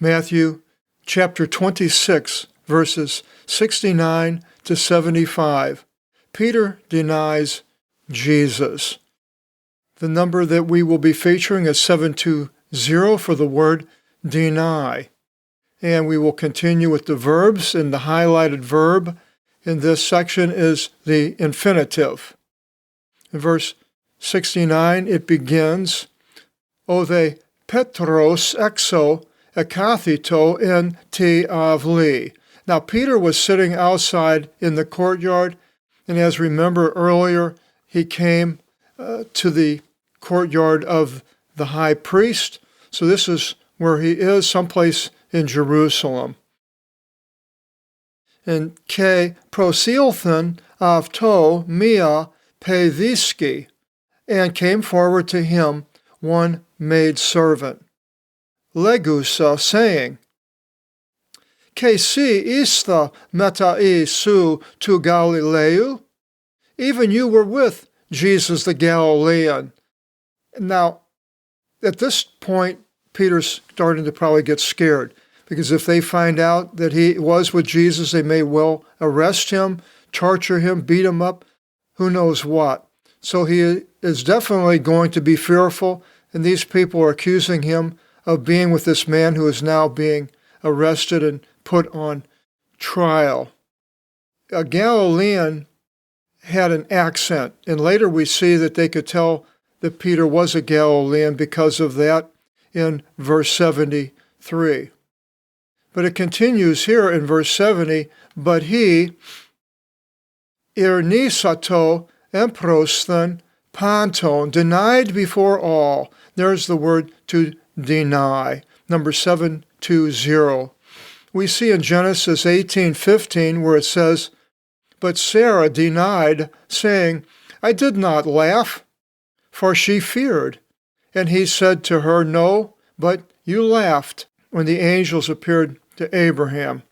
Matthew chapter 26, verses 69 to 75. Peter denies Jesus. The number that we will be featuring is 720 for the word deny. And we will continue with the verbs, and the highlighted verb in this section is the infinitive. In verse 69, it begins, O the Petros exo ekathito en ti avli. Now, Peter was sitting outside in the courtyard, and as remember earlier, he came to the courtyard of the high priest. So this is where he is, someplace in Jerusalem. And ke prosilthen avto mia peviski, and came forward to him one maidservant, legusa, saying, Ke si ista metai su tu Galileu? Even you were with Jesus the Galilean. Now, at this point, Peter's starting to probably get scared, because if they find out that he was with Jesus, they may well arrest him, torture him, beat him up, who knows what. So he is definitely going to be fearful, and these people are accusing him of being with this man who is now being arrested and put on trial. A Galilean had an accent, and later we see that they could tell that Peter was a Galilean because of that in verse 73. But it continues here in verse 70, but he, irnisato emprosthen panton, denied before all. There's the word to deny, number 720. We see in Genesis 18:15 where it says, but Sarah denied, saying, I did not laugh, for she feared. And he said to her, no, but you laughed when the angels appeared to Abraham.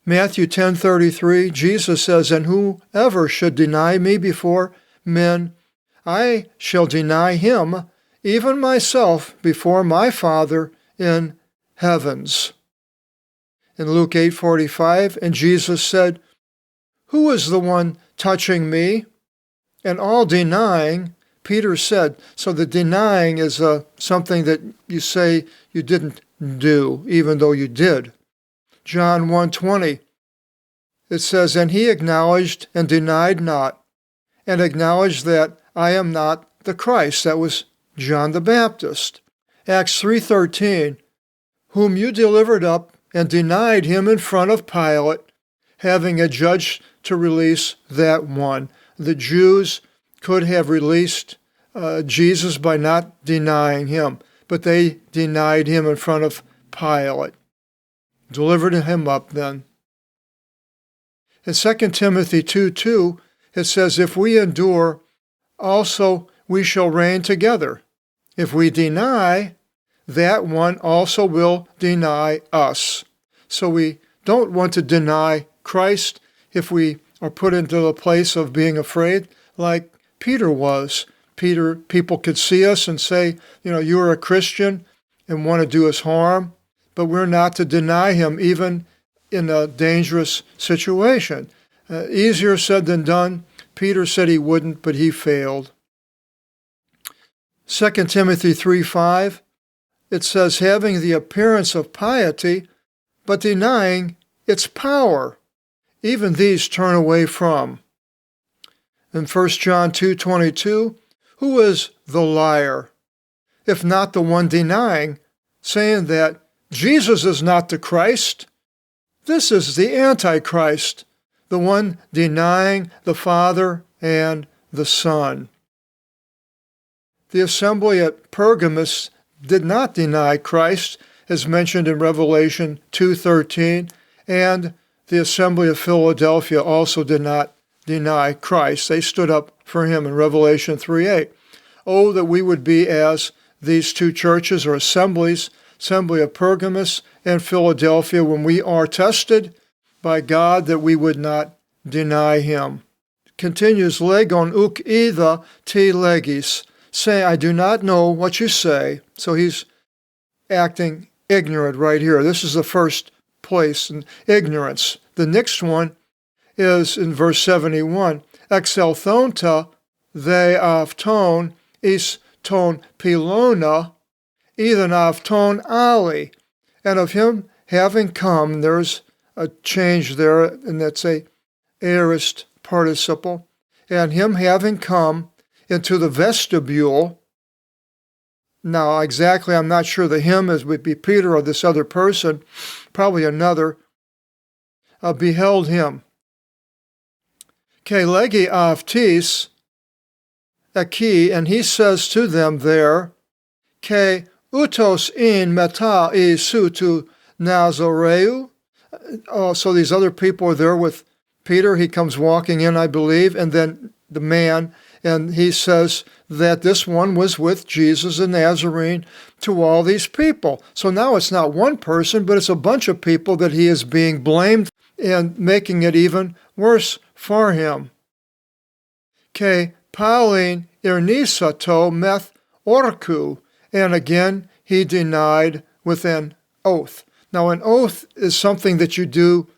Matthew 10:33, Jesus says, and whoever should deny me before men, I shall deny him, even myself, before my Father in heavens. In Luke 8:45, and Jesus said, who is the one touching me? And all denying, Peter said. So the denying is something that you say you didn't do, even though you did. John 1:20, it says, and he acknowledged and denied not, and acknowledged that I am not the Christ. That was John the Baptist. Acts 3:13, whom you delivered up and denied him in front of Pilate, having adjudged to release that one. The Jews could have released Jesus by not denying him, but they denied him in front of Pilate. Delivered him up then. In 2 Timothy 2:2, it says, if we endure, also we shall reign together. If we deny, that one also will deny us. So we don't want to deny Christ if we are put into the place of being afraid, like Peter was. People could see us and say, you're a Christian, and want to do us harm, but we're not to deny him even in a dangerous situation. Easier said than done. Peter said he wouldn't, but he failed. 2 Timothy 3:5, it says, having the appearance of piety, but denying its power. Even these turn away from. In 1 John 2:22, who is the liar, if not the one denying, saying that Jesus is not the Christ? This is the Antichrist, the one denying the Father and the Son. The assembly at Pergamos did not deny Christ, as mentioned in Revelation 2:13, and the assembly of Philadelphia also did not deny Christ. They stood up for him in Revelation 3:8. Oh, that we would be as these two churches or assemblies, assembly of Pergamos and Philadelphia, when we are tested by God, that we would not deny him. Continues, legon uk either te legis, say, I do not know what you say. So he's acting ignorant right here. This is the first place in ignorance. The next one is in verse 71. Exelthonta they avton is ton pilona, either avton ali. And of him having come, there's a change there, and that's a aorist participle. And him having come into the vestibule. Now, exactly, I'm not sure the him would be Peter or this other person, probably another, beheld him. Ke legi avtis, aki, and he says to them there, Ke utos in meta isu tu Nazareu. So these other people are there with Peter. He comes walking in, I believe, and then the man, and he says that this one was with Jesus the Nazarene to all these people. So now it's not one person, but it's a bunch of people that he is being blamed and making it even worse for him. Ke palin irnisato meth orku, and again he denied with an oath. Now an oath is something that you do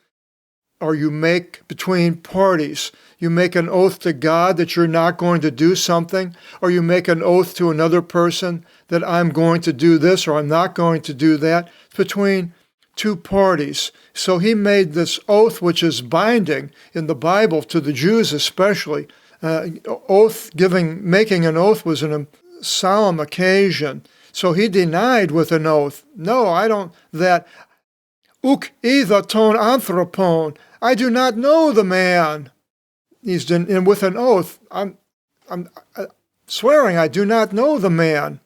or you make between parties. You make an oath to God that you're not going to do something, or you make an oath to another person that I'm going to do this or I'm not going to do that. It's between two parties. So he made this oath, which is binding in the Bible to the Jews especially. Making an oath was a solemn occasion. So he denied with an oath. No, I don't, that, uk either ton anthropon, I do not know the man. And with an oath, I'm swearing I do not know the man.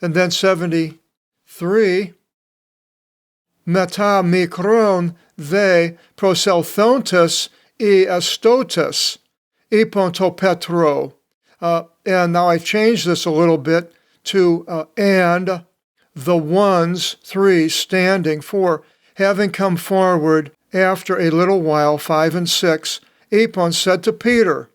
And then 73, meta mikron they proselthontus e astotus e ponto petro. And now I've changed this a little bit to and the ones, 3, standing, 4, having come forward after a little while, 5 and 6, Epon said to Peter,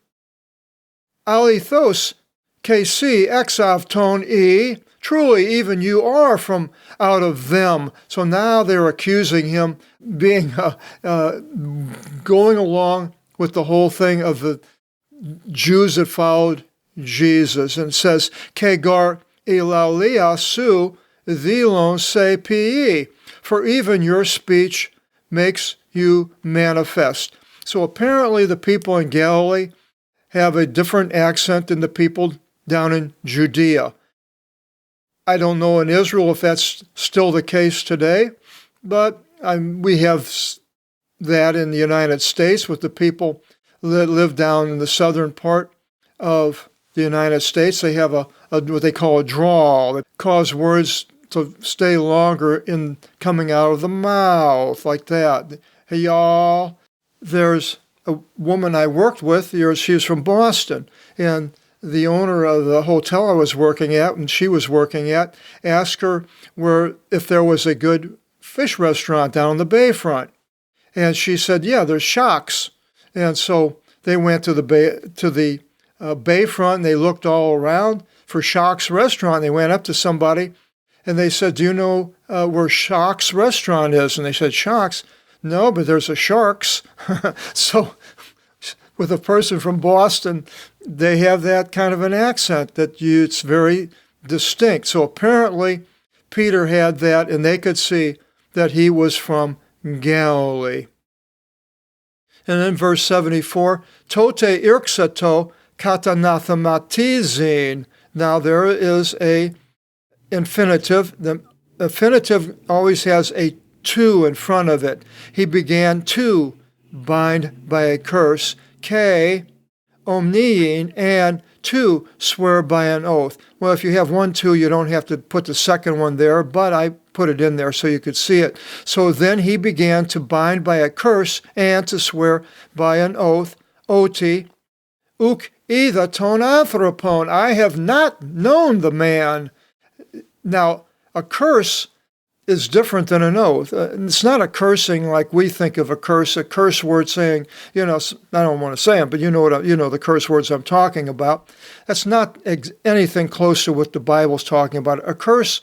Alithos kc exavton e, truly even you are from out of them. So now they're accusing him being going along with the whole thing of the Jews that followed Jesus, and says, Kegar ilalia su thilon se pi, for even your speech makes you manifest. So apparently the people in Galilee have a different accent than the people down in Judea. I don't know in Israel if that's still the case today, but we have that in the United States with the people that live down in the southern part of the United States. They have what they call a drawl that cause words to stay longer in coming out of the mouth, like that. Hey, y'all. There's a woman I worked with. She was from Boston, and the owner of the hotel I was working at, and she was working at, asked her if there was a good fish restaurant down on the bayfront. And she said, yeah, there's Shocks. And so they went to the bayfront, and they looked all around for Shocks restaurant. They went up to somebody, and they said, do you know where Shocks restaurant is? And they said, Shocks? No, but there's a Sharks. So with a person from Boston, they have that kind of an accent that it's very distinct. So apparently Peter had that, and they could see that he was from Galilee. And then verse 74, Tote irksato katanathamatizin. Now there is a infinitive. The infinitive always has a to in front of it. He began to bind by a curse, K, omniin, and to swear by an oath. Well, if you have 1, 2, you don't have to put the second one there, but I put it in there so you could see it. So then he began to bind by a curse and to swear by an oath, oti, uk either ton anthropon, I have not known the man. Now, a curse is different than an oath. It's not a cursing like we think of a curse word saying, I don't want to say them, but you know the curse words I'm talking about. That's not anything close to what the Bible's talking about. A curse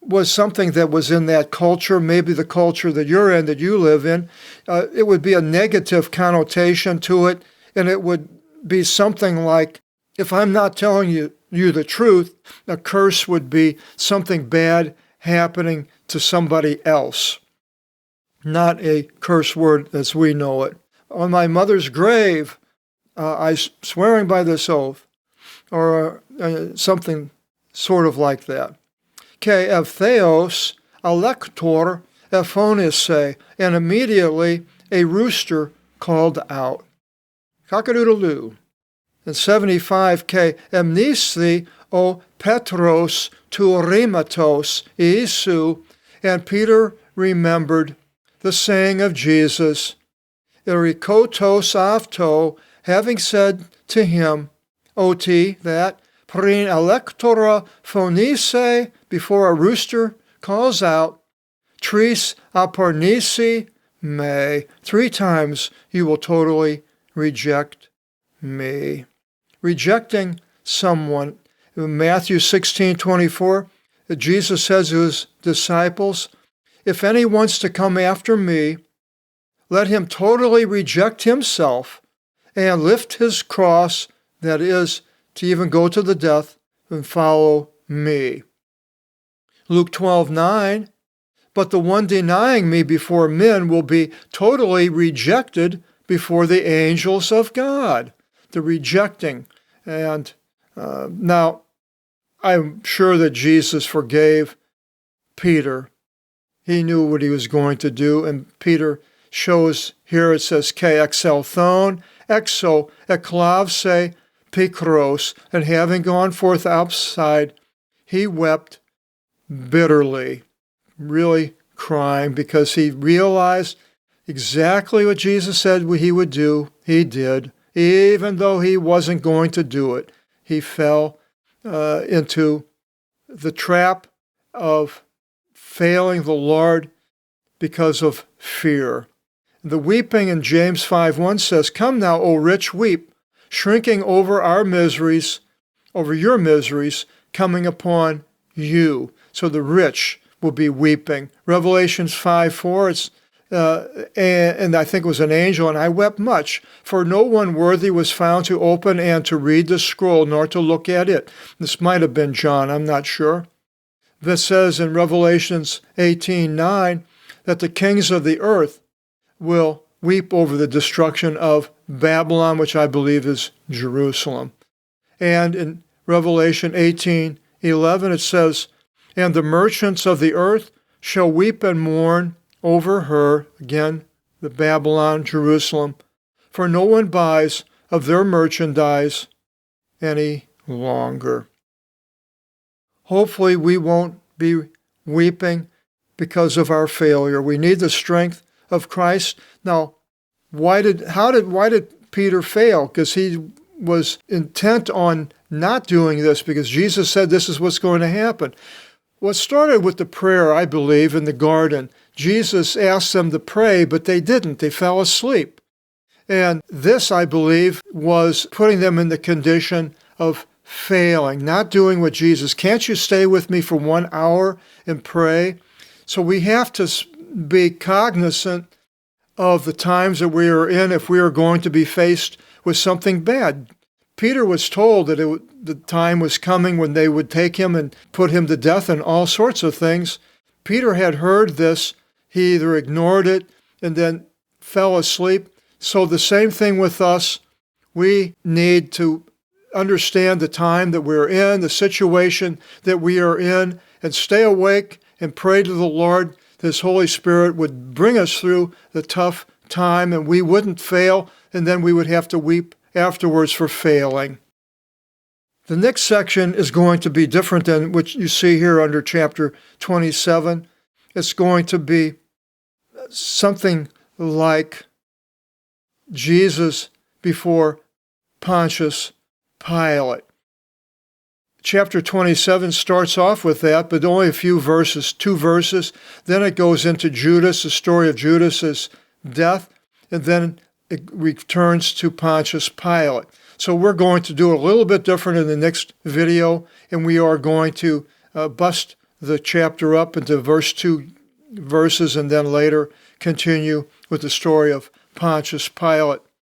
was something that was in that culture, maybe the culture that you're in, that you live in, it would be a negative connotation to it, and it would be something like, if I'm not telling you the truth, a curse would be something bad happening to somebody else, not a curse word as we know it. On my mother's grave, I swearing by this oath, or something sort of like that. Ke evtheos elector ephonise, and immediately a rooster called out. Cock-a-doodle-doo. And 75, Ke emnisi o Petros tu rematos Isu, and Peter remembered the saying of Jesus, Erikotos afto, having said to him, oti, that, prin electora phonise, before a rooster calls out, tris aparnisi me, 3 times you will totally reject me. Rejecting someone. In Matthew 16:24, Jesus says to his disciples, if any wants to come after me, let him totally reject himself and lift his cross, that is, to even go to the death, and follow me. Luke 12:9, but the one denying me before men will be totally rejected before the angels of God. The rejecting. And now, I'm sure that Jesus forgave Peter. He knew what he was going to do, and Peter shows here it says, Ke exelthon, exo, eklavse, pikros, and having gone forth outside, he wept bitterly, really crying, because he realized exactly what Jesus said he would do. He did. Even though he wasn't going to do it, he fell into the trap of failing the Lord because of fear. The weeping in James 5:1 says, come now, O rich, weep, shrinking over our miseries, over your miseries, coming upon you. So the rich will be weeping. Revelations 5:4, it's and I think it was an angel, and I wept much, for no one worthy was found to open and to read the scroll, nor to look at it. This might have been John, I'm not sure. This says in Revelations 18:9 that the kings of the earth will weep over the destruction of Babylon, which I believe is Jerusalem. And in Revelation 18:11 it says, and the merchants of the earth shall weep and mourn over her, again, the Babylon, Jerusalem, for no one buys of their merchandise any longer. Hopefully we won't be weeping because of our failure. We need the strength of Christ. Now, why did Peter fail? Because he was intent on not doing this, because Jesus said this is what's going to happen. What started with the prayer, I believe, in the garden. Jesus asked them to pray, but they didn't. They fell asleep. And this, I believe, was putting them in the condition of failing, not doing what Jesus. Can't you stay with me for 1 hour and pray? So we have to be cognizant of the times that we are in if we are going to be faced with something bad. Peter was told that the time was coming when they would take him and put him to death and all sorts of things. Peter had heard this. He either ignored it and then fell asleep. So the same thing with us. We need to understand the time that we're in, the situation that we are in, and stay awake and pray to the Lord that His Holy Spirit would bring us through the tough time and we wouldn't fail, and then we would have to weep afterwards for failing. The next section is going to be different than what you see here under chapter 27. It's going to be something like Jesus before Pontius Pilate. Chapter 27 starts off with that, but only a few verses, 2 verses. Then it goes into Judas, the story of Judas's death, and then it returns to Pontius Pilate. So we're going to do a little bit different in the next video, and we are going to bust the chapter up into verse 2 verses and then later continue with the story of Pontius Pilate